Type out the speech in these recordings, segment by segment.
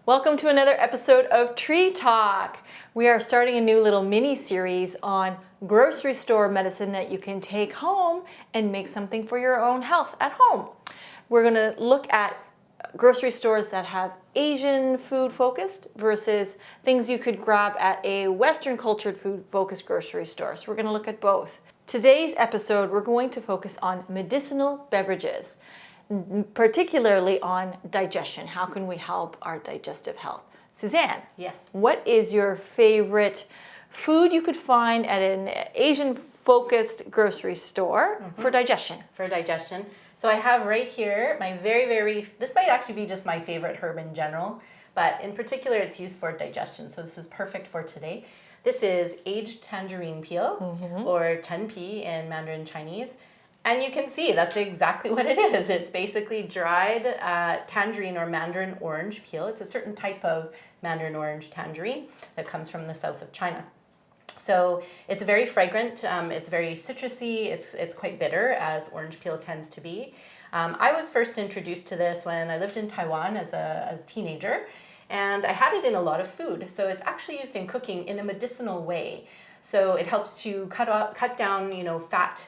Welcome to another episode of Tree Talk. We are starting a new little mini series on grocery store medicine that you can take home and make something for your own health at home. We're going to look at grocery stores that have Asian food focused versus things you could grab at a Western cultured food focused grocery store. So we're going to look at both. Today's episode, we're going to focus on medicinal beverages, particularly on digestion. How can we help our digestive health? Suzanne, yes. What is your favorite food you could find at an Asian-focused grocery store for digestion? For digestion. So I have right here my this might actually be just my favorite herb in general, but in particular it's used for digestion. So this is perfect for today. This is aged tangerine peel, or tenpi in Mandarin Chinese. And you can see that's exactly what it is. It's basically dried tangerine or mandarin orange peel. It's a certain type of mandarin orange tangerine that comes from the south of China. So it's very fragrant, it's very citrusy, it's quite bitter, as orange peel tends to be. I was first introduced to this when I lived in Taiwan as a teenager, and I had it in a lot of food. So it's actually used in cooking in a medicinal way. So it helps to cut down, fat,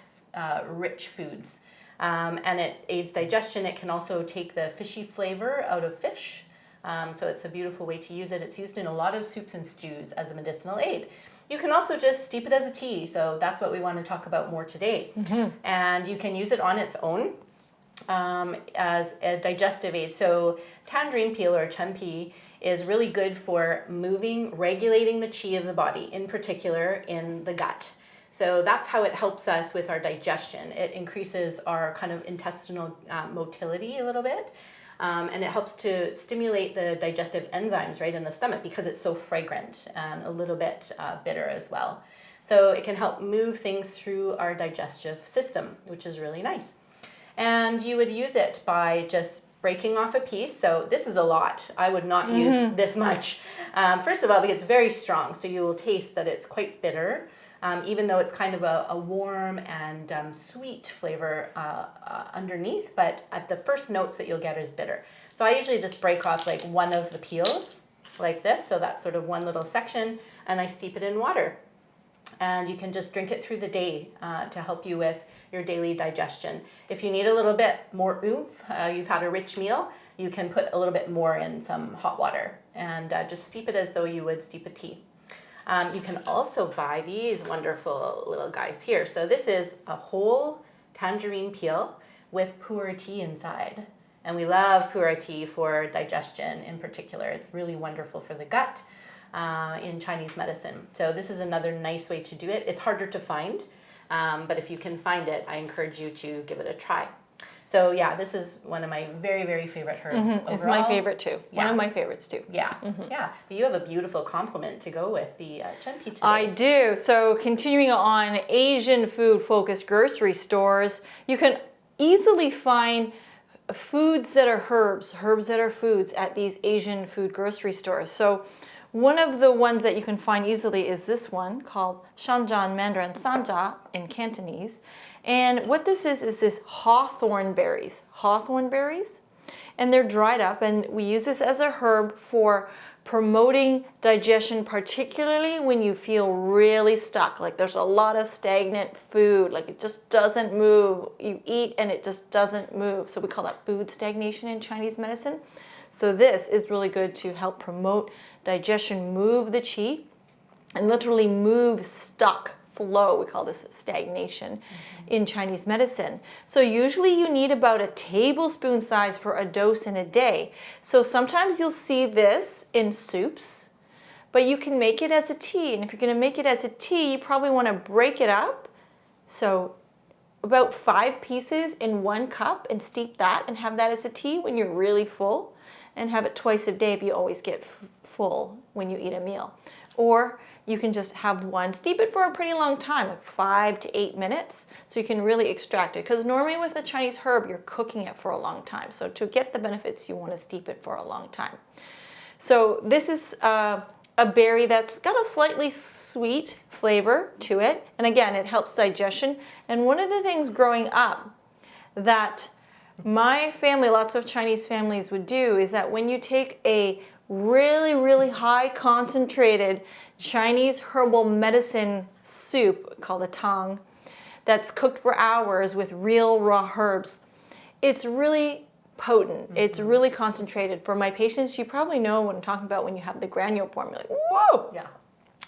rich foods, and it aids digestion. It can also take the fishy flavor out of fish, so it's a beautiful way to use it. It's used in a lot of soups and stews as a medicinal aid. You can also just steep it as a tea, so that's what we want to talk about more today. And you can use it on its own as a digestive aid. So tangerine peel or tenpi is really good for regulating the qi of the body, in particular in the gut. So that's how it helps us with our digestion. It increases our kind of intestinal motility a little bit, and it helps to stimulate the digestive enzymes right in the stomach because it's so fragrant and a little bit bitter as well. So it can help move things through our digestive system, which is really nice. And you would use it by just breaking off a piece. So this is a lot. I would not use this much. First of all, because it's very strong, so you will taste that it's quite bitter. Even though it's kind of a warm and sweet flavor underneath, but at the first notes that you'll get is bitter. So I usually just break off like one of the peels like this, so that's sort of one little section, and I steep it in water. And you can just drink it through the day to help you with your daily digestion. If you need a little bit more oomph, you've had a rich meal, you can put a little bit more in some hot water and just steep it as though you would steep a tea. You can also buy these wonderful little guys here. So this is a whole tangerine peel with pu'er tea inside. And we love pu'er tea for digestion in particular. It's really wonderful for the gut in Chinese medicine. So this is another nice way to do it. It's harder to find, but if you can find it, I encourage you to give it a try. So yeah, this is one of my very favorite herbs. It's my favorite too. One of my favorites too. Yeah, yeah. But you have a beautiful complement to go with the tenpi today. I do. So continuing on Asian food focused grocery stores, you can easily find foods that are herbs that are foods at these Asian food grocery stores. So one of the ones that you can find easily is this one called Shanjian Mandarin Sanja in Cantonese. And what this is this hawthorn berries, and they're dried up, and we use this as a herb for promoting digestion, particularly when you feel really stuck, like there's a lot of stagnant food, like it just doesn't move. You eat and it just doesn't move. So we call that food stagnation in Chinese medicine. So this is really good to help promote digestion, move the qi, and literally move stuck flow. We call this stagnation in Chinese medicine. So usually you need about a tablespoon size for a dose in a day. So sometimes you'll see this in soups, but you can make it as a tea. And if you're going to make it as a tea, you probably want to break it up. So about 5 pieces in 1 cup and steep that and have that as a tea when you're really full, and have it twice a day if you always get full when you eat a meal. Or you can just have one, steep it for a pretty long time, like 5 to 8 minutes, so you can really extract it. Because normally with a Chinese herb, you're cooking it for a long time. So to get the benefits, you want to steep it for a long time. So this is a berry that's got a slightly sweet flavor to it. And again, it helps digestion. And one of the things growing up that my family, lots of Chinese families would do, is that when you take a really, really high concentrated Chinese herbal medicine soup called a tang that's cooked for hours with real raw herbs. It's really potent. It's really concentrated. For my patients, you probably know what I'm talking about when you have the granule form. You're like, whoa! Yeah.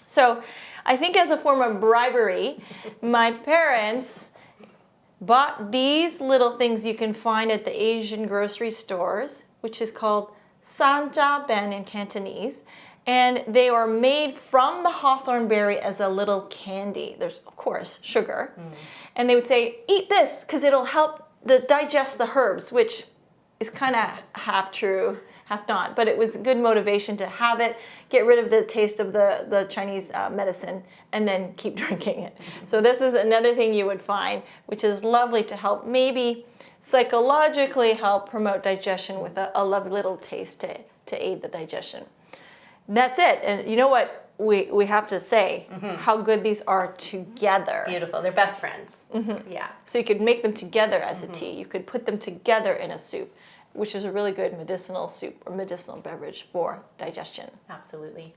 So I think as a form of bribery, my parents bought these little things you can find at the Asian grocery stores, which is called sanjia ben in Cantonese. And they are made from the hawthorn berry as a little candy. There's, of course, sugar. And they would say, eat this because it'll help digest the herbs, which is kind of half true, half not. But it was good motivation to have it, get rid of the taste of the Chinese medicine, and then keep drinking it. So this is another thing you would find, which is lovely to help maybe psychologically help promote digestion with a lovely little taste to aid the digestion. That's it. And you know what we have to say, how good these are together. Beautiful. They're best friends. Yeah. So you could make them together as a tea. You could put them together in a soup, which is a really good medicinal soup or medicinal beverage for digestion. Absolutely.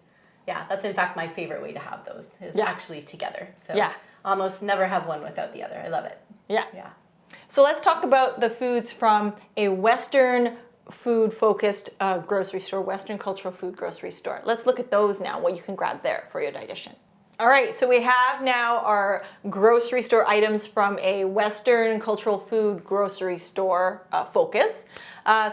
Yeah, that's in fact my favorite way to have those is actually together. So almost never have one without the other. I love it. Yeah. Yeah. So let's talk about the foods from a Western food-focused grocery store, Western cultural food grocery store. Let's look at those now, what you can grab there for your digestion. All right, so we have now our grocery store items from a Western cultural food grocery store focus.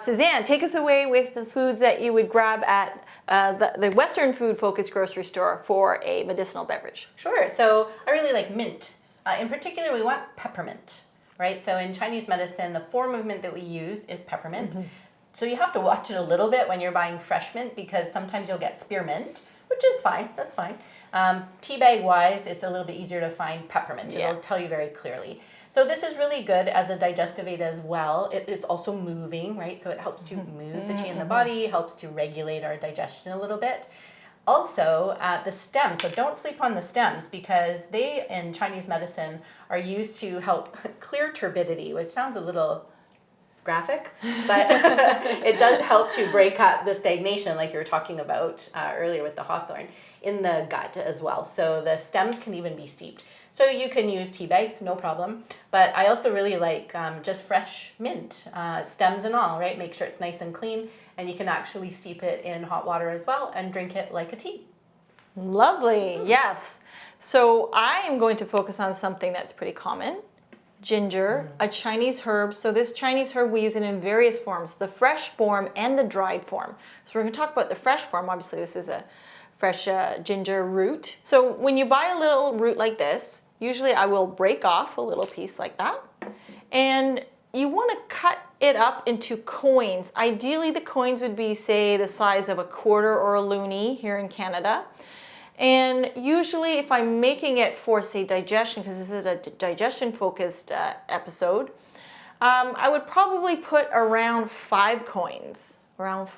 Suzanne, take us away with the foods that you would grab at the Western food-focused grocery store for a medicinal beverage. Sure. So I really like mint. In particular, we want peppermint, right? So in Chinese medicine, the form of mint that we use is peppermint. So you have to watch it a little bit when you're buying fresh mint because sometimes you'll get spearmint, which is fine. That's fine. Tea bag wise, it's a little bit easier to find peppermint. It'll tell you very clearly. So this is really good as a digestive aid as well. It's also moving, right? So it helps to move the qi in the body, helps to regulate our digestion a little bit. Also, the stems. So don't sleep on the stems because they, in Chinese medicine, are used to help clear turbidity, which sounds a little graphic, but it does help to break up the stagnation like you were talking about earlier with the hawthorn in the gut as well. So the stems can even be steeped. So you can use tea bags, no problem. But I also really like just fresh mint, stems and all, right? Make sure it's nice and clean, and you can actually steep it in hot water as well and drink it like a tea. Lovely, yes. So I am going to focus on something that's pretty common. Ginger, a Chinese herb. So this Chinese herb, we use it in various forms, the fresh form and the dried form. So we're going to talk about the fresh form. Obviously, this is a fresh ginger root. So when you buy a little root like this, usually I will break off a little piece like that. And you want to cut it up into coins. Ideally, the coins would be, say, the size of a quarter or a loonie here in Canada. And usually if I'm making it for, say, digestion, because this is a digestion-focused episode, I would probably put around 5 coins, on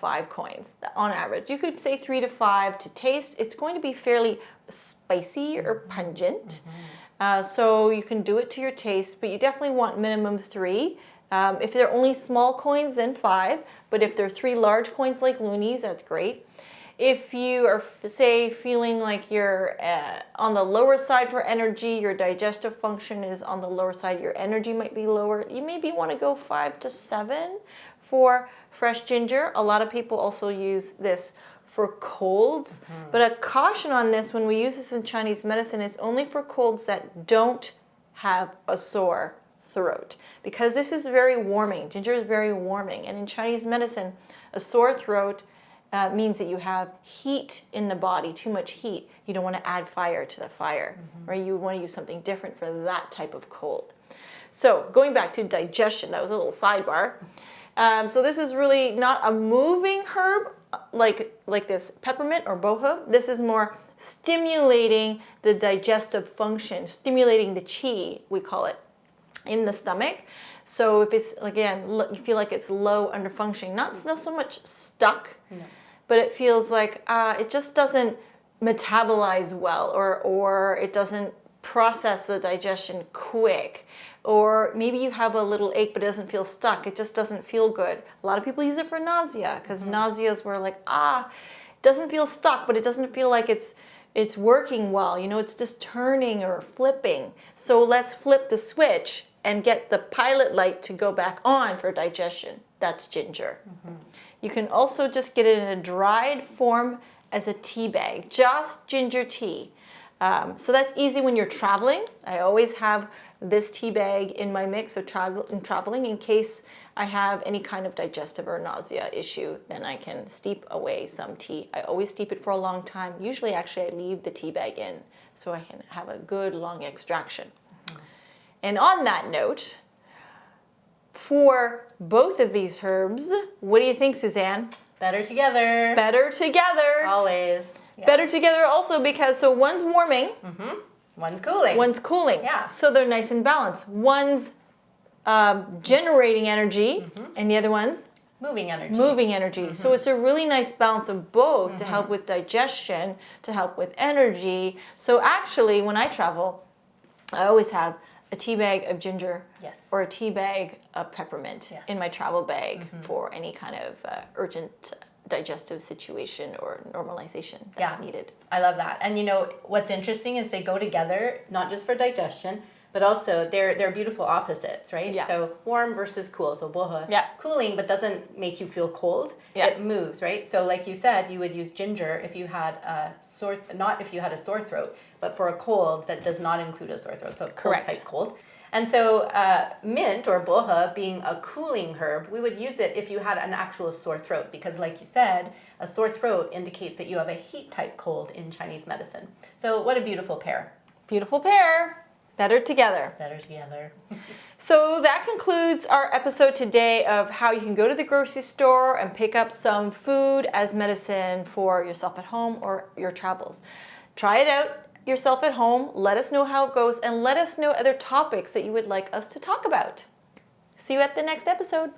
average. You could say 3 to 5 to taste. It's going to be fairly spicy or pungent. So you can do it to your taste, but you definitely want minimum 3. If they're only small coins, then 5. But if they're 3 large coins like loonies, that's great. If you are, say, feeling like you're on the lower side for energy, your digestive function is on the lower side, your energy might be lower, you maybe want to go 5 to 7 for fresh ginger. A lot of people also use this for colds, but a caution on this, when we use this in Chinese medicine, it's only for colds that don't have a sore throat, because this is very warming. Ginger is very warming, and in Chinese medicine, a sore throat means that you have heat in the body, too much heat. You don't want to add fire to the fire, right? You want to use something different for that type of cold. So going back to digestion, that was a little sidebar. So this is really not a moving herb like this peppermint or boho. This is more stimulating the digestive function, stimulating the qi, we call it, in the stomach. So if it's, again, you feel like it's low under functioning, not so much stuck, but it feels like it just doesn't metabolize well, or it doesn't process the digestion quick, or maybe you have a little ache but it doesn't feel stuck, it just doesn't feel good. A lot of people use it for nausea, because nausea is where like, doesn't feel stuck, but it doesn't feel like it's working well. You know, it's just turning or flipping. So let's flip the switch and get the pilot light to go back on for digestion. That's ginger. You can also just get it in a dried form as a tea bag, just ginger tea. So that's easy when you're traveling. I always have this tea bag in my mix of traveling in case I have any kind of digestive or nausea issue. Then I can steep away some tea. I always steep it for a long time. Usually, actually, I leave the tea bag in so I can have a good long extraction. And on that note, for both of these herbs, what do you think, Suzanne? Better together. Better together. Always. Yeah. Better together also because so one's warming, One's cooling. one's cooling. Yeah. So they're nice and balanced. One's generating energy and the other one's moving energy. moving energy. So it's a really nice balance of both to help with digestion, to help with energy. So actually, when I travel, I always have a tea bag of ginger Yes. or a tea bag of peppermint Yes. in my travel bag for any kind of urgent digestive situation or normalization that's needed. I love that. And you know, what's interesting is they go together, not just for digestion, but also they're beautiful opposites, right? Yeah. So warm versus cool. So boha, Yeah. cooling, but doesn't make you feel cold. Yeah. It moves, right? So like you said, you would use ginger if you had a not if you had a sore throat, but for a cold that does not include a sore throat. So a cold Correct. type cold. And so mint or boha being a cooling herb, we would use it if you had an actual sore throat because like you said, a sore throat indicates that you have a heat type cold in Chinese medicine. So what a beautiful pair. Beautiful pair. Better together. Better together. So that concludes our episode today of how you can go to the grocery store and pick up some food as medicine for yourself at home or your travels. Try it out yourself at home. Let us know how it goes and let us know other topics that you would like us to talk about. See you at the next episode.